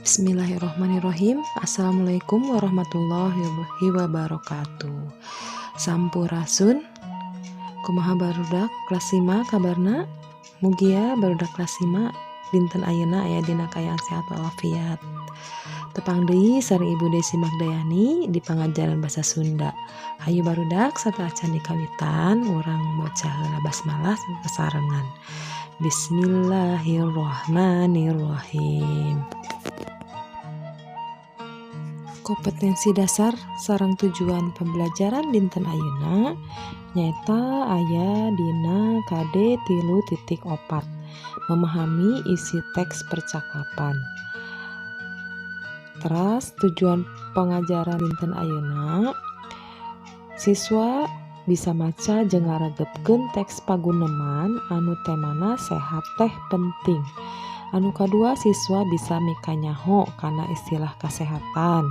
Bismillahirrahmanirrahim. Assalamualaikum warahmatullahi wabarakatuh. Sampurasun. Kumaha barudak kelas 5 kabarna? Mugia barudak kelas 5 dinten ayeuna aya dina kaayaan sehat walafiat. Tepang deui sareng Ibu Desi Magdayani di pangajaran basa Sunda. Hayu barudak sateuacan acan dikawitan urang bocah heula basmalah kasarengan. Bismillahirrahmanirrahim. Kompetensi dasar sareng tujuan pembelajaran dinten ayeuna nyaeta aya dina KD 3.4 memahami isi teks percakapan. Teras tujuan pengajaran dinten ayeuna siswa bisa maca jeung ngaregepkeun teks paguneman anu temana sehat teh penting. Anu kadua siswa bisa mika nyaho kana istilah kasehatan.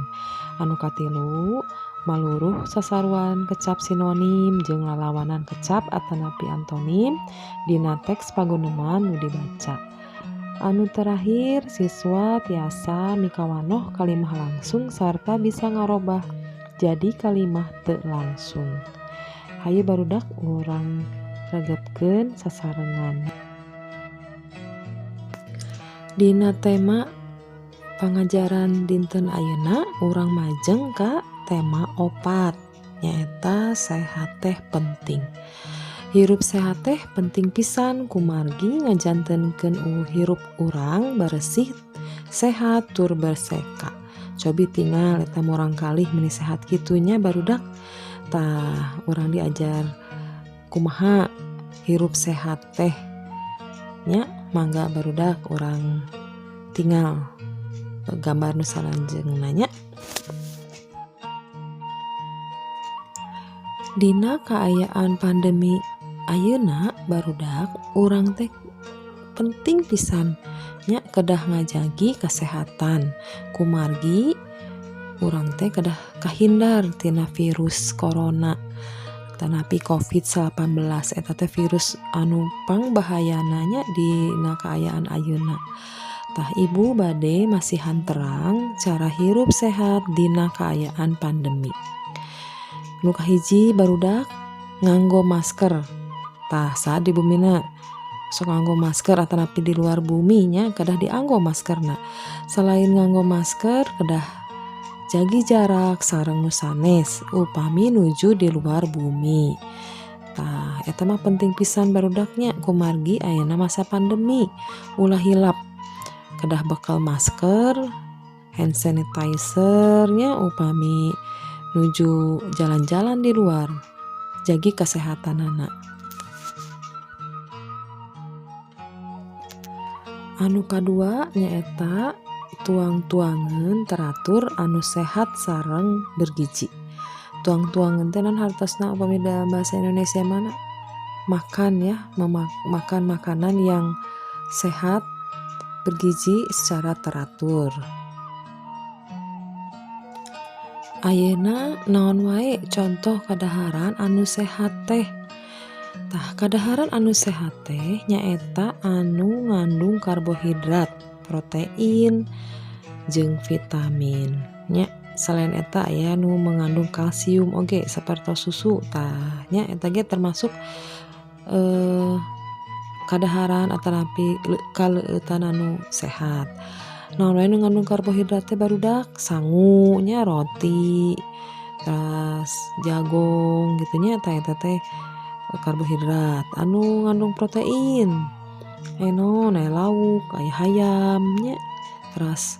Anu katilu maluruh sasaruan kecap sinonim jeung lalawanan kecap atanapi antonim dina teks paguneman nu dibaca. Anu terakhir siswa tiasa mikawanoh kalimah langsung sarta bisa ngarobah jadi kalimah teu langsung. Hayu barudak urang regepkeun sasarengan. Dina tema pangajaran dinten ayeuna urang majeng ka tema 4 nyaeta sehat teh penting. Hirup sehat teh penting pisan kumargi ngajantenkeun hirup urang bersih sehat tur berseka. Cobi tinggal eta murang kalih meni sehat kitunya barudak. Tah urang diajar kumaha hirup sehat teh nya. Mangga barudak orang tinggal gambar nu salanjengna nya. Dina kaayaan pandemi ayeuna barudak urang teh penting pisan nya kedah ngajagi kesehatan kumargi urang teh kedah kahindar tina virus corona tanapi COVID-19 eta teh virus anu pangbahayananya dina kaayaan ayeuna. Tah ibu bade masihan terang cara hirup sehat dina kaayaan pandemi. Nu kahiji barudak nganggo masker. Tah saat di bumina sok nganggo masker atanapi di luar bumi nya kedah dianggo maskerna. Selain nganggo masker kedah jagi jarak sareng nu sanes upami nuju di luar bumi. Tah eta mah penting pisan barudaknya kumargi ayeuna masa pandemi ulah hilap kedah bekal masker, hand sanitizer nya upami nuju jalan-jalan di luar. Jagi kesehatanana. Anu kadua nyaeta tuang-tuangan teratur anu sehat sareng bergizi. Tuang-tuangan teh naon hartosna upami dalam bahasa Indonesia mana? Makan ya, makan makanan yang sehat, bergizi secara teratur. Ayeuna naon wae contoh kadaharan anu sehat teh? Tah kadaharan anu sehat teh nyaeta anu ngandung karbohidrat, protein jeung vitamin nya. Selain eta aya nu mengandung kalsium oge sapertos susu. Tah nya eta ge termasuk kadaharan atanapi kaleutan anu sehat. Naon wae nu ngandung karbohidrat teh barudak sangu nya, roti, terus jagong gitu nya eta teh karbohidrat. Anu ngandung protein naon aya lauk, aya hayam nya, terus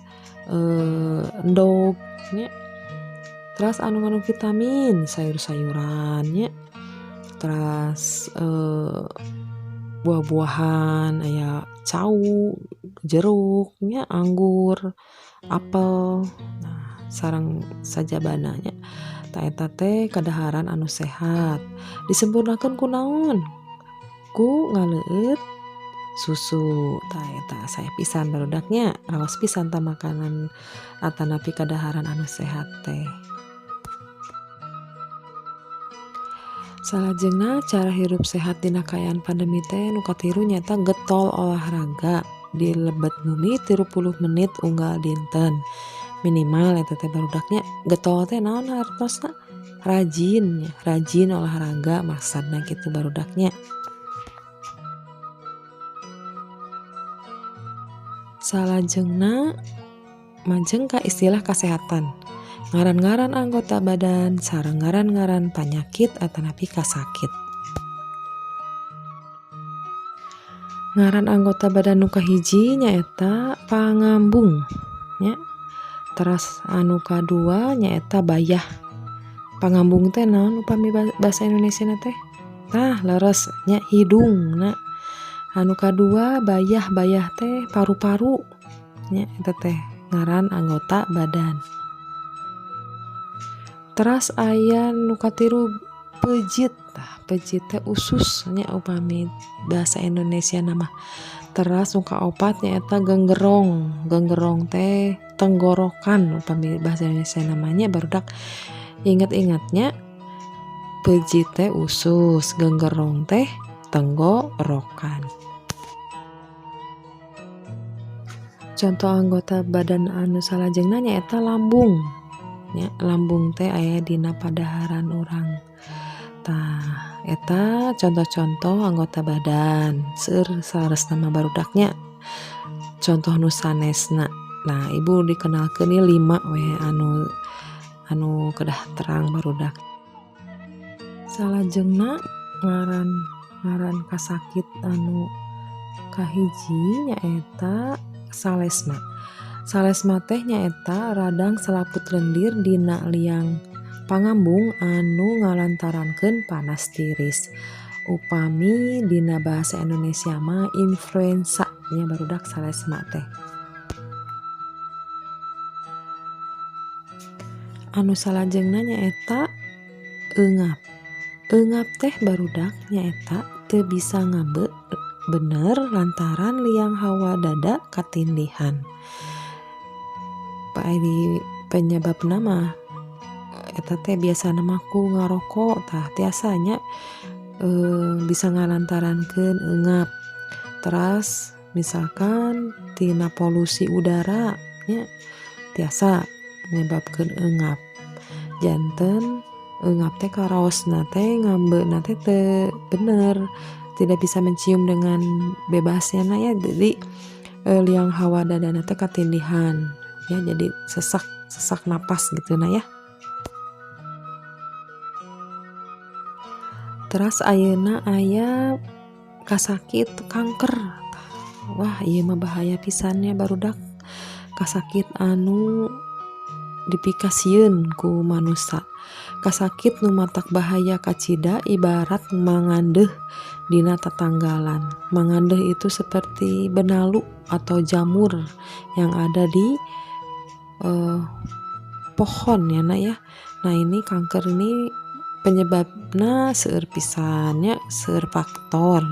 endog nya. Terus anu ngandung vitamin sayur-sayuran nya. Terus buah-buahan aya cau, jeruk nya, anggur, apel. Nah, sareng sajabana nya. Tah eta teh kadaharan anu sehat. Disempurnakeun ku naon? Ku ngaleut susu. Tah eta sae pisan barudaknya raos pisan tah makanan atanapi kadaharan anu sehat teh. Salajengna cara hirup sehat dina kaayaan pandemi teh nu katilu nyaeta getol olahraga. dilebet bumi 30 menit unggal dinten minimal eta teh barudaknya. Getol teh naon hartosna? Rajin olahraga maksudna gitu barudaknya. Salajengna majeng ka istilah kesehatan. Ngaran-ngaran anggota badan sareng ngaran-ngaran penyakit atanapi kasakit. Ngaran anggota badan nu kahiji nyaeta pangambung nya. Terus anu kadua nyaeta bayah. Pangambung teh naon upami bahasa Indonesia na teh? Tah leres nya hidung na. Anu kadua bayah teh paru-paru nya eta teh ngaran anggota badan. Teras aya nu katiru pejit. Tah pejit teh usus nya upami bahasa Indonesia nama. Teras nu kaopat nyaeta genggerong. Genggerong teh tenggorokan upami bahasa Indonesia namanya barudak. Ingat-ingatnya pejit teh usus, genggerong teh tenggorokan. Contoh anggota badan anu salajengna nyaeta lambung. Ya, lambung teh aya dina padaharan urang. Tah, eta contoh-contoh anggota badan. Seueur saresna mah barudaknya. Contoh nu sanesna. Nah, ibu dikenalkeun ieu 5 we anu kedah terang barudak. Salajengna ngaran kasakit anu kahiji nyaeta salesma. Salesma teh nyaeta radang selaput lendir dina liang pangambung anu ngalantarankeun panas tiris. Upami dina bahasa Indonesia mah influenza nya barudak salesma teh. Anu salajengna nyaeta eungap. Eungap teh barudak nyaeta teu bisa ngabe bener lantaran liang hawa dada katindihan. Di penyebabna mah eta teh biasana mah ku ngarokok tah tiasanya bisa ngalantarankeun eungap. Teras misalkan tina polusi udara nya tiasa menyebabkeun eungap. Janten eungap teh karaosna teh ngambeuna teh teu bener, tidak bisa mencium dengan bebasnya na ya, jadi liang hawa dadana teh katindihan ya, jadi sesak napas gitu na ya. Terus ayeuna aya kasakit kanker. Wah, ieu mah bahaya pisannya barudak. Kasakit anu dipikasieun ku manusia. Kasakit nu matak bahaya kacida ibarat mangandeuh dina tatanggalan. Mangandeuh itu seperti benalu atau jamur yang ada di pohon ya nak ya. Nah ini kanker ini penyebabna seueur pisannya, seueur faktor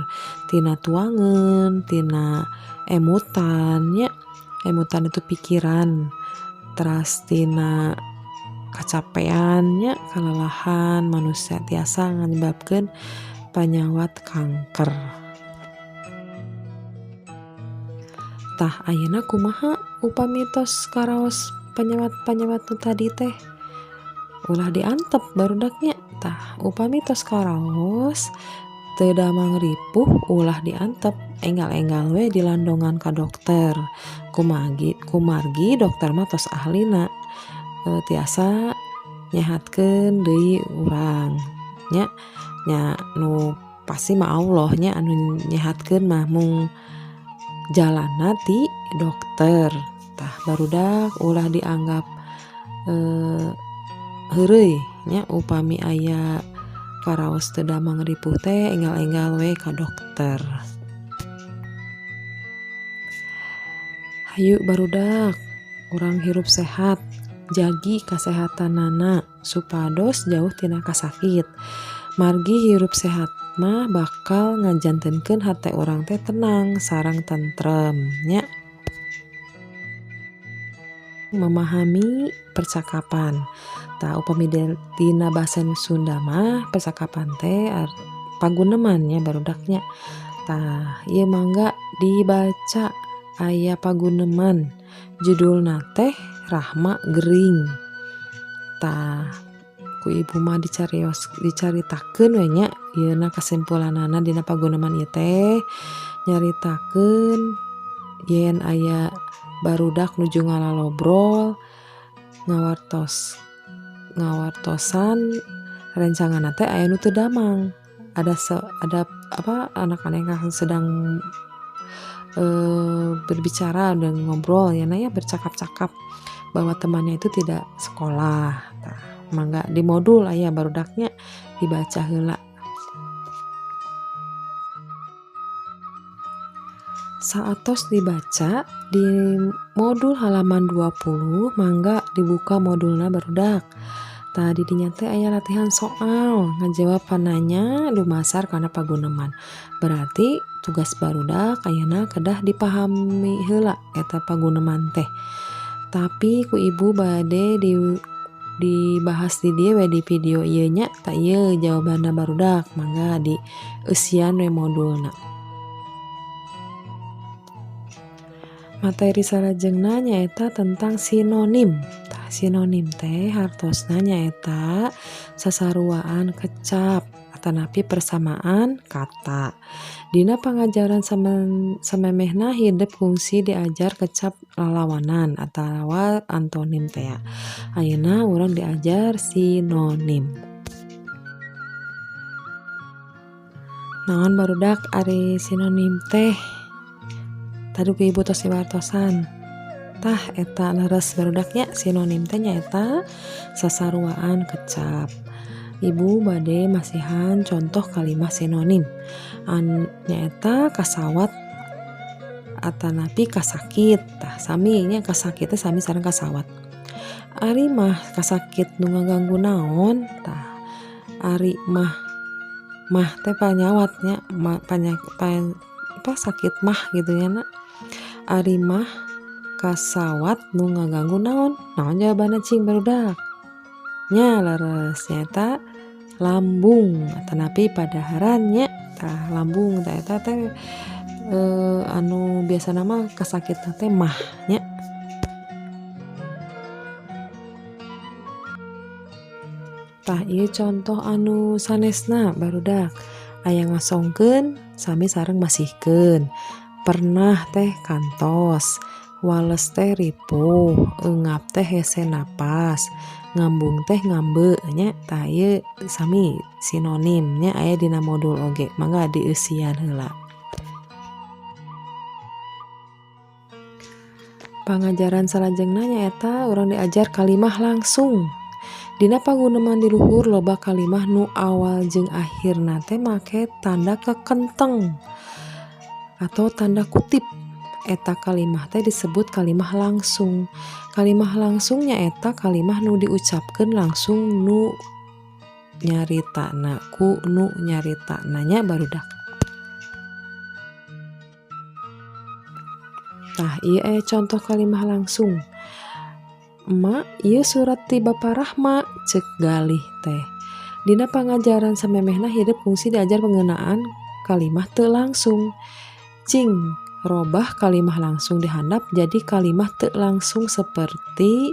tina tuangan, tina emutannya. Emutan itu pikiran, teras tina kacapeannya, kelelahan manusia tiasa menyebabkan panyawat kanker. Tah ayeuna kumaha upami tos karaos panyawat nu tadi teh ulah diantep barudaknya. Tah upami tos karaos teu damang ripuh ulah diantep, enggal-enggal we dilandongan ka dokter. Kumargi dokter mah tos ahlina tiasa nyehatkeun deui urang nya nu pasti mah Allah nya anu nyehatkeun mah mung jalanna ti dokter. Tah barudak ulah dianggap heureuy nya upami aya karaos teu damang ripuh teh enggal-enggal we ka dokter. Hayu barudak urang hirup sehat, jagi kasehatanana supados jauh tina kasakit. Margi hirup sehat mah bakal ngajantenkeun hate urang teh tenang sareng tentrem nya. Memahami percakapan. Tah upami dina basa Sunda mah percakapan teh paguneman nya barudaknya. Tah ieu mangga dibaca aya paguneman judulna teh Rahma Gering. Tah ku ibu mah dicaritakeun we nya yeuna kesimpulanana dina paguneman ieu teh nyaritakeun yen aya barudak nuju ngalalobrol ngawartosan rencanganna teh aya nu teu damang. Ada anak-anak yang sedang berbicara dan ngobrol ya bercakap-cakap bahwa temannya itu tidak sekolah. Nah, mangga di modul aya barudaknya dibaca heula. Saatos dibaca di modul halaman 20 mangga dibuka modulna barudak. Tadi dinya teh aya latihan soal ngajawab pananya lumasar kana paguneman. Berarti tugas barudak ayeuna kedah dipahami heula eta paguneman teh. Tapi ku ibu bade dibahas di dieu we di video ieu nya ta ieu jawabanna barudak mangga di eusian we modulna. Materi salajengna nyaeta tentang sinonim. Sinonim teh hartosna nyaeta sasaruaan kecap atanapi persamaan kata. Dina pangajaran samemehna hidup fungsi diajar kecap lalawanan atau antonim teh. Ayeuna urang diajar sinonim. Naon barudak ari sinonim teh? Tadi ku ibu tos diwartosan. Tah eta leres barudaknya sinonim teh nyaeta sasaruaan kecap. Ibu bade masihan contoh kalimah sinonim. Nyaeta kasawat atanapi kasakit. Tah sami nya kasakit teh sami sareng kasawat. Ari mah kasakit nu ngaganggu naon? Tah ari mah teh panyawatnya sakit mah gitu ya nak. Ari mah kasawat nu ngaganggu naon? Naon jawabanna cing barudak? Nya leres nyaeta lambung atanapi padaharannya. Tah lambung tah eta teh anu biasana mah kasakitna teh mah nya. Tah ieu contoh anu sanesna barudak. Aya ngasongkeun sami sareng masihkeun. Pernah teh kantos, wales teh ripuh, eungap teh hese napas, ngambung teh ngambe nya. Tah ieu sami sinonimnya aya dina modul oge. Mangga dieusian heula. Pangajaran salajengna nyaeta urang diajar kalimah langsung. Dina paguneman di luhur loba kalimah nu awal jeung akhirna teh make tanda kekenteng atau tanda kutip. Eta kalimah teh disebut kalimah langsung. Kalimah langsung nyaeta kalimah nu diucapkeun langsung nu nyaritana ku nu nyaritana nya barudak. Tah ieu aya contoh kalimah langsung. Emak, ieu surat ti Bapa Rahma, ceuk Galih teh. Dina pangajaran samemehna hidup fungsi diajar penggunaan kalimah teu langsung. Cing robah kalimah langsung dihandap jadi kalimah teu langsung seperti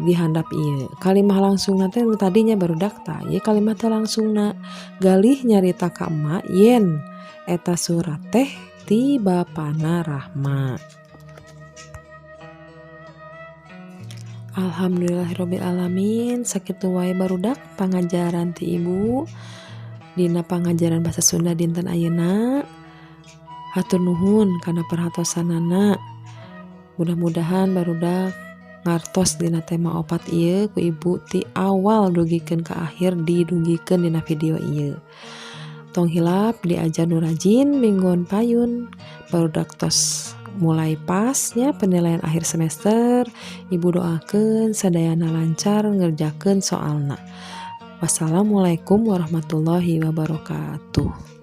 dihandap ieu. Kalimah langsungna teh tadinya barudak tah ieu kalimah teu langsungna. Galih nyarita ka emak yen eta surat teh ti Bapana Rahma. Alhamdulillahirabbil alamin. Sakitu wae barudak pangajaran ti ibu dina pangajaran basa Sunda dinten ayeuna. Hatur nuhun kana perhatosanana. Mudah-mudahan barudak ngartos dina tema opat ieu ku ibu ti awal dugikeun ka akhir didugikeun dina video ieu. Tong hilap diajar nu rajin minggon payun barudak tos mulai pasnya penilaian akhir semester. Ibu doakeun sadayana lancar ngerjakeun soalna. Wassalamualaikum warahmatullahi wabarakatuh.